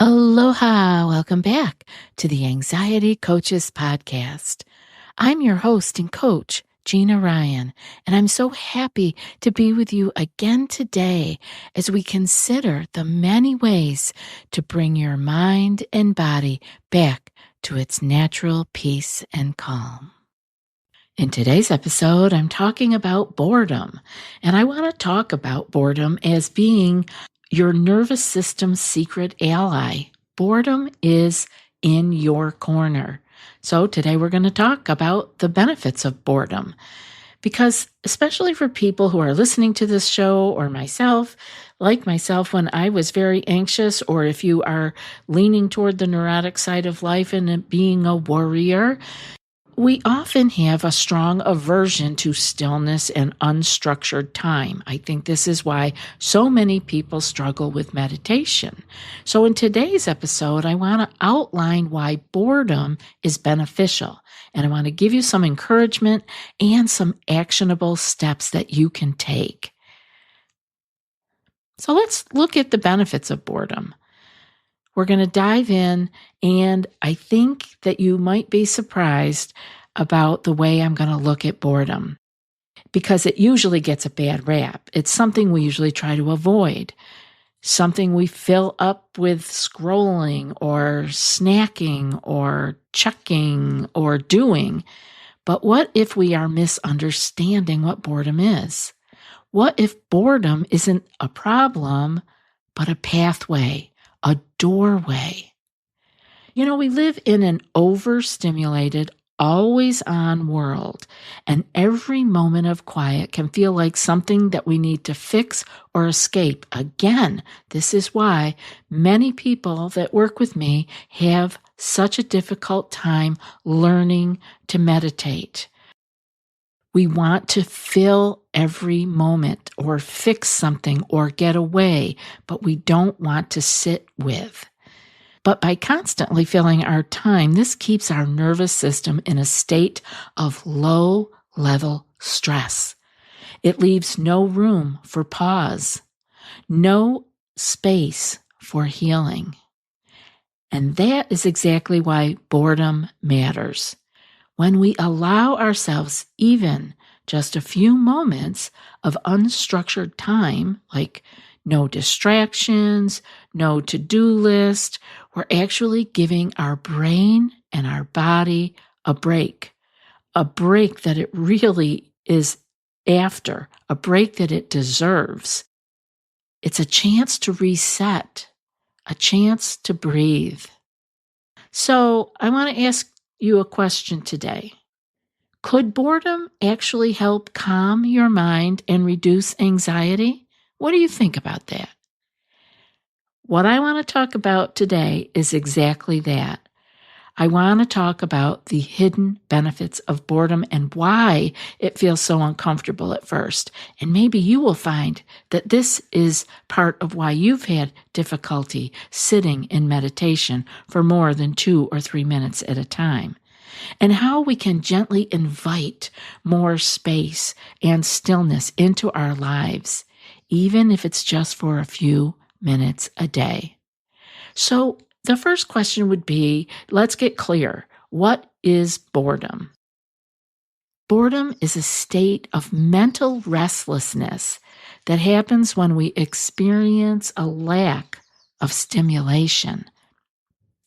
Aloha! Welcome back to the Anxiety Coaches Podcast. I'm your host and coach, Gina Ryan, and I'm so happy to be with you again today as we consider the many ways to bring your mind and body back to its natural peace and calm. In today's episode, I'm talking about boredom, and I want to talk about boredom as being your nervous system's secret ally. Boredom is in your corner. So today we're going to talk about the benefits of boredom, because especially for people who are listening to this show or myself, like myself when I was very anxious, or if you are leaning toward the neurotic side of life and being a worrier, we often have a strong aversion to stillness and unstructured time. I think this is why so many people struggle with meditation. So in today's episode, I want to outline why boredom is beneficial. And I want to give you some encouragement and some actionable steps that you can take. So let's look at the benefits of boredom. We're going to dive in, and I think that you might be surprised about the way I'm going to look at boredom, because it usually gets a bad rap. It's something we usually try to avoid, something we fill up with scrolling or snacking or checking or doing. But what if we are misunderstanding what boredom is? What if boredom isn't a problem, but a pathway? A doorway. You know, we live in an overstimulated, always-on world, and every moment of quiet can feel like something that we need to fix or escape. Again, this is why many people that work with me have such a difficult time learning to meditate. We want to fill every moment or fix something or get away, but we don't want to sit with. But by constantly filling our time, this keeps our nervous system in a state of low-level stress. It leaves no room for pause, no space for healing. And that is exactly why boredom matters. When we allow ourselves even just a few moments of unstructured time, like no distractions, no to-do list, we're actually giving our brain and our body a break that it really is after, a break that it deserves. It's a chance to reset, a chance to breathe. So I want to ask you a question today. Could boredom actually help calm your mind and reduce anxiety? What do you think about that? What I want to talk about today is exactly that. I want to talk about the hidden benefits of boredom and why it feels so uncomfortable at first. And maybe you will find that this is part of why you've had difficulty sitting in meditation for more than 2 or 3 minutes at a time. And how we can gently invite more space and stillness into our lives, even if it's just for a few minutes a day. So the first question would be, let's get clear. What is boredom? Boredom is a state of mental restlessness that happens when we experience a lack of stimulation.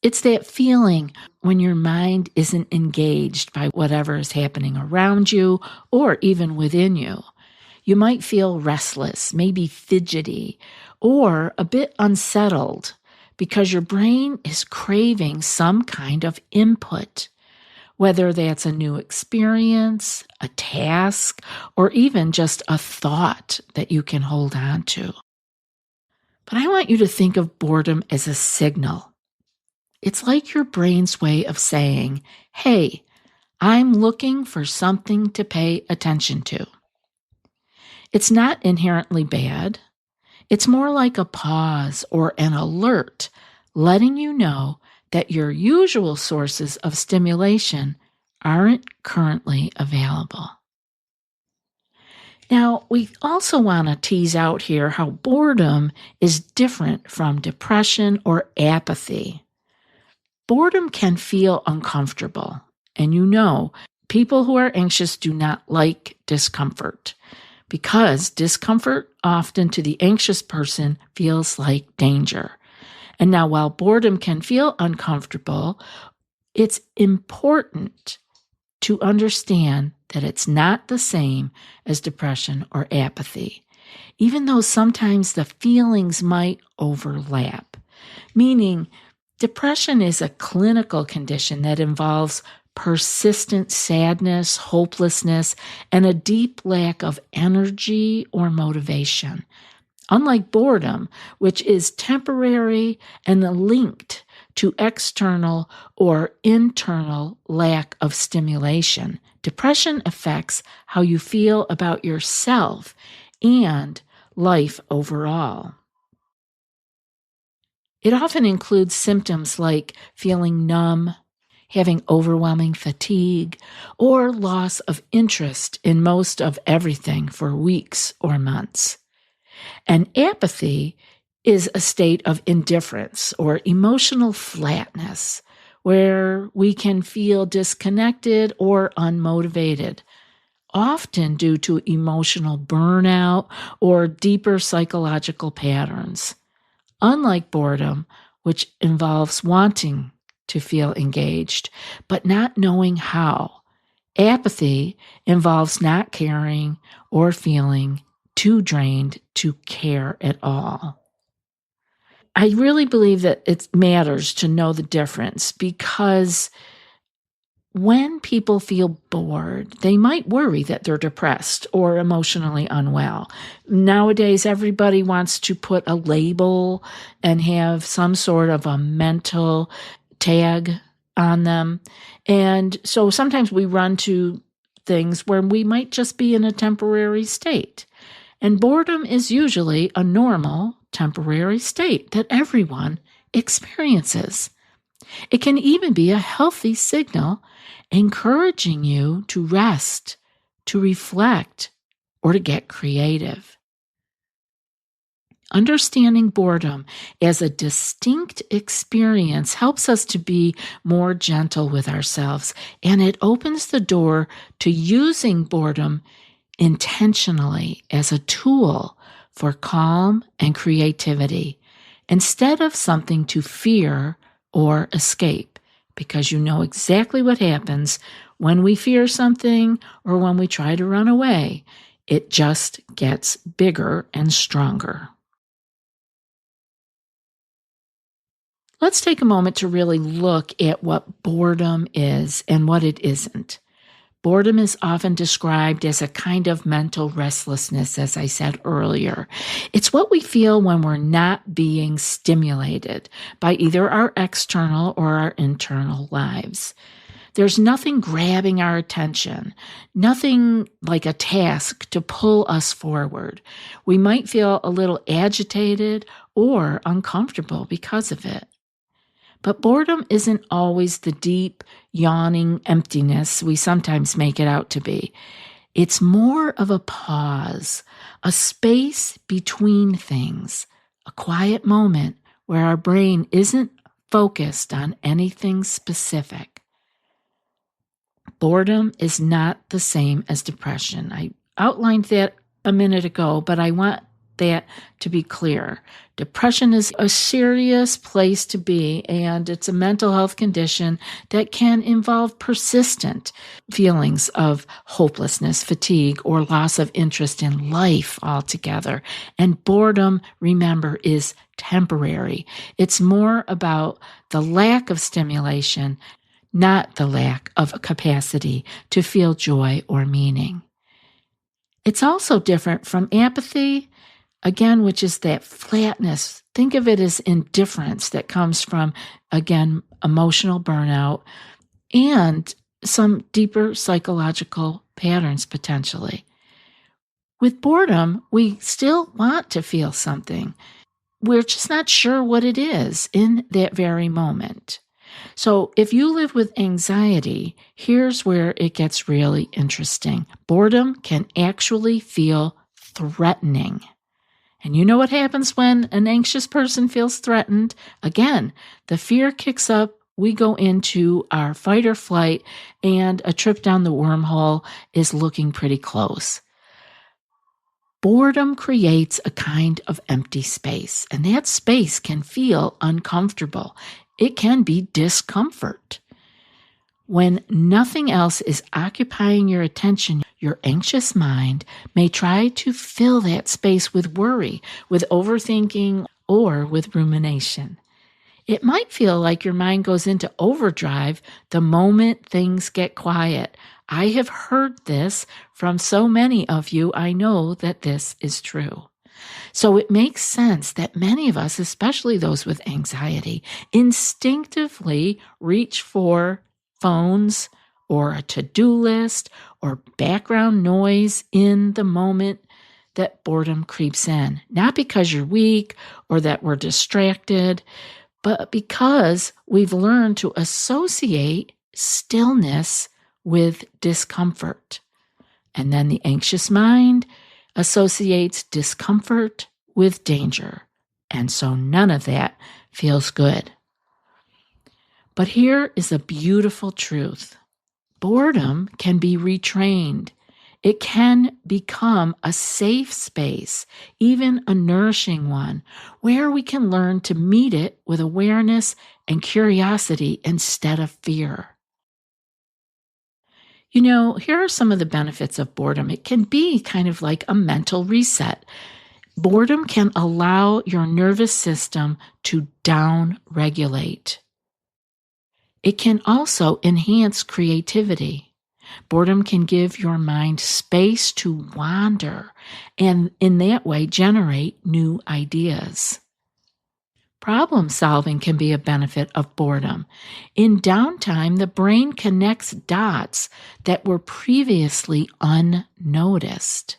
It's that feeling when your mind isn't engaged by whatever is happening around you or even within you. You might feel restless, maybe fidgety, or a bit unsettled because your brain is craving some kind of input, whether that's a new experience, a task, or even just a thought that you can hold on to. But I want you to think of boredom as a signal. It's like your brain's way of saying, hey, I'm looking for something to pay attention to. It's not inherently bad. It's more like a pause or an alert, letting you know that your usual sources of stimulation aren't currently available. Now, we also want to tease out here how boredom is different from depression or apathy. Boredom can feel uncomfortable, and people who are anxious do not like discomfort because discomfort often to the anxious person feels like danger. And now, while boredom can feel uncomfortable, it's important to understand that it's not the same as depression or apathy, even though sometimes the feelings might overlap. Meaning, depression is a clinical condition that involves persistent sadness, hopelessness, and a deep lack of energy or motivation. Unlike boredom, which is temporary and linked to external or internal lack of stimulation, depression affects how you feel about yourself and life overall. It often includes symptoms like feeling numb, having overwhelming fatigue, or loss of interest in most of everything for weeks or months. And apathy is a state of indifference or emotional flatness where we can feel disconnected or unmotivated, often due to emotional burnout or deeper psychological patterns. Unlike boredom, which involves wanting to feel engaged, but not knowing how, apathy involves not caring or feeling too drained to care at all. I really believe that it matters to know the difference because when people feel bored, they might worry that they're depressed or emotionally unwell. Nowadays, everybody wants to put a label and have some sort of a mental tag on them. And so sometimes we run to things where we might just be in a temporary state. And boredom is usually a normal temporary state that everyone experiences. It can even be a healthy signal encouraging you to rest, to reflect, or to get creative. Understanding boredom as a distinct experience helps us to be more gentle with ourselves, and it opens the door to using boredom intentionally as a tool for calm and creativity instead of something to fear or escape, because you know exactly what happens when we fear something or when we try to run away. It just gets bigger and stronger. Let's take a moment to really look at what boredom is and what it isn't. Boredom is often described as a kind of mental restlessness, as I said earlier. It's what we feel when we're not being stimulated by either our external or our internal lives. There's nothing grabbing our attention, nothing like a task to pull us forward. We might feel a little agitated or uncomfortable because of it. But boredom isn't always the deep, yawning emptiness we sometimes make it out to be. It's more of a pause, a space between things, a quiet moment where our brain isn't focused on anything specific. Boredom is not the same as depression. I outlined that a minute ago, but I want that to be clear. Depression is a serious place to be, and it's a mental health condition that can involve persistent feelings of hopelessness, fatigue, or loss of interest in life altogether. And boredom, remember, is temporary. It's more about the lack of stimulation, not the lack of capacity to feel joy or meaning. It's also different from apathy, again, which is that flatness. Think of it as indifference that comes from, again, emotional burnout and some deeper psychological patterns potentially. With boredom, we still want to feel something. We're just not sure what it is in that very moment. So if you live with anxiety, here's where it gets really interesting. Boredom can actually feel threatening. And you know what happens when an anxious person feels threatened? Again, the fear kicks up. We go into our fight or flight, and a trip down the wormhole is looking pretty close. Boredom creates a kind of empty space, and that space can feel uncomfortable. It can be discomfort. When nothing else is occupying your attention, your anxious mind may try to fill that space with worry, with overthinking, or with rumination. It might feel like your mind goes into overdrive the moment things get quiet. I have heard this from so many of you. I know that this is true. So it makes sense that many of us, especially those with anxiety, instinctively reach for phones or a to-do list or background noise in the moment that boredom creeps in. Not because you're weak or that we're distracted, but because we've learned to associate stillness with discomfort. And then the anxious mind associates discomfort with danger. And so none of that feels good. But here is a beautiful truth. Boredom can be retrained. It can become a safe space, even a nourishing one, where we can learn to meet it with awareness and curiosity instead of fear. You know, here are some of the benefits of boredom. It can be kind of like a mental reset. Boredom can allow your nervous system to down-regulate. It can also enhance creativity. Boredom can give your mind space to wander and in that way generate new ideas. Problem solving can be a benefit of boredom. In downtime, the brain connects dots that were previously unnoticed.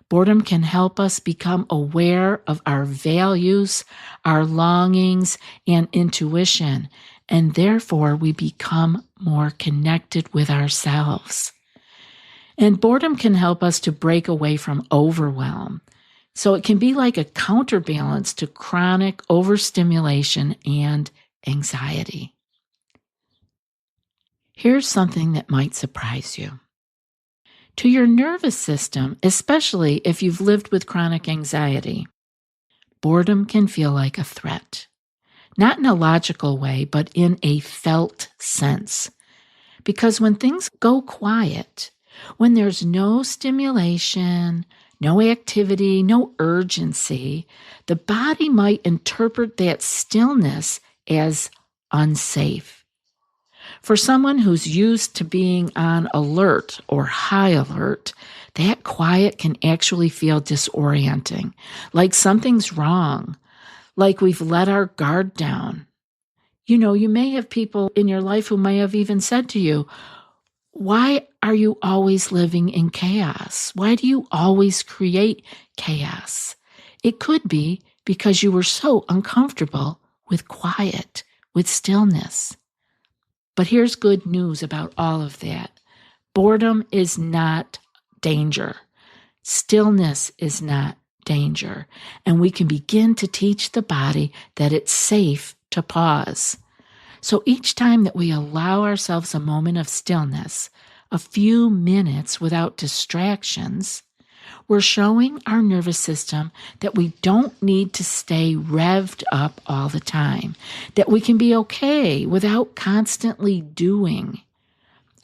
Boredom can help us become aware of our values, our longings, and intuition, and therefore we become more connected with ourselves. And boredom can help us to break away from overwhelm. So it can be like a counterbalance to chronic overstimulation and anxiety. Here's something that might surprise you. To your nervous system, especially if you've lived with chronic anxiety, boredom can feel like a threat. Not in a logical way, but in a felt sense. Because when things go quiet, when there's no stimulation, no activity, no urgency, the body might interpret that stillness as unsafe. For someone who's used to being on alert or high alert, that quiet can actually feel disorienting, like something's wrong, like we've let our guard down. You know, you may have people in your life who may have even said to you, "Why are you always living in chaos? Why do you always create chaos?" It could be because you were so uncomfortable with quiet, with stillness. But here's good news about all of that. Boredom is not danger. Stillness is not danger. And we can begin to teach the body that it's safe to pause. So each time that we allow ourselves a moment of stillness, a few minutes without distractions, we're showing our nervous system that we don't need to stay revved up all the time, that we can be okay without constantly doing.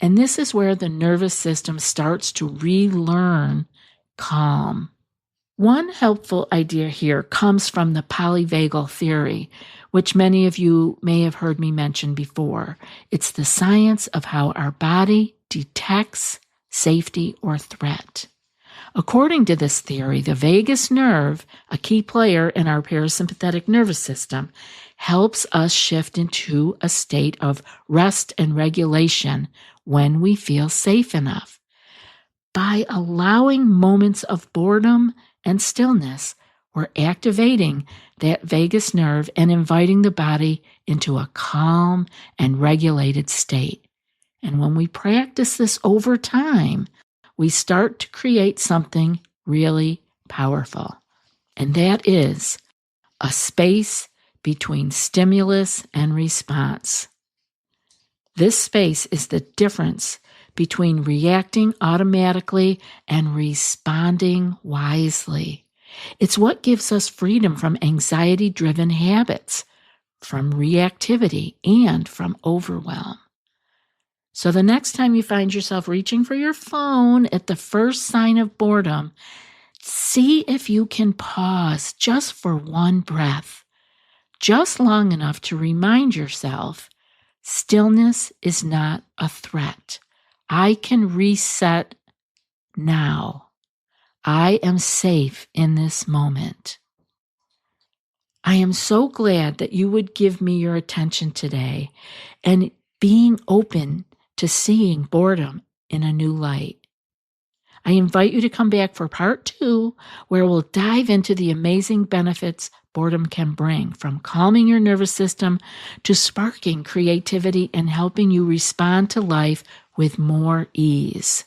And this is where the nervous system starts to relearn calm. One helpful idea here comes from the polyvagal theory, which many of you may have heard me mention before. It's the science of how our body detects safety or threat. According to this theory, the vagus nerve, a key player in our parasympathetic nervous system, helps us shift into a state of rest and regulation when we feel safe enough. By allowing moments of boredom and stillness, We're activating that vagus nerve and inviting the body into a calm and regulated state. And when we practice this over time, we start to create something really powerful. And that is a space between stimulus and response. This space is the difference between reacting automatically and responding wisely. It's what gives us freedom from anxiety-driven habits, from reactivity, and from overwhelm. So the next time you find yourself reaching for your phone at the first sign of boredom, see if you can pause just for one breath, just long enough to remind yourself, stillness is not a threat. I can reset now. I am safe in this moment. I am so glad that you would give me your attention today and being open to seeing boredom in a new light. I invite you to come back for part 2, where we'll dive into the amazing benefits boredom can bring, from calming your nervous system to sparking creativity and helping you respond to life with more ease.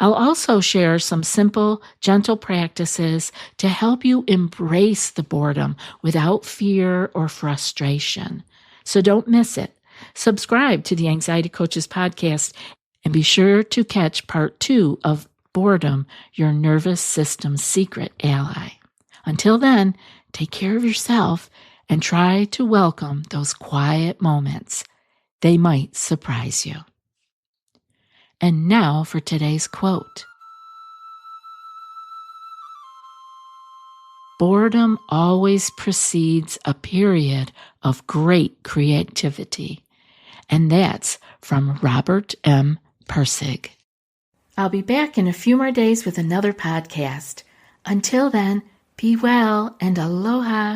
I'll also share some simple, gentle practices to help you embrace the boredom without fear or frustration. So don't miss it. Subscribe to the Anxiety Coaches podcast and be sure to catch part 2 of Boredom, Your Nervous System's Secret Ally. Until then, take care of yourself and try to welcome those quiet moments. They might surprise you. And now for today's quote. Boredom always precedes a period of great creativity. And that's from Robert M. Pirsig. I'll be back in a few more days with another podcast. Until then, be well and aloha.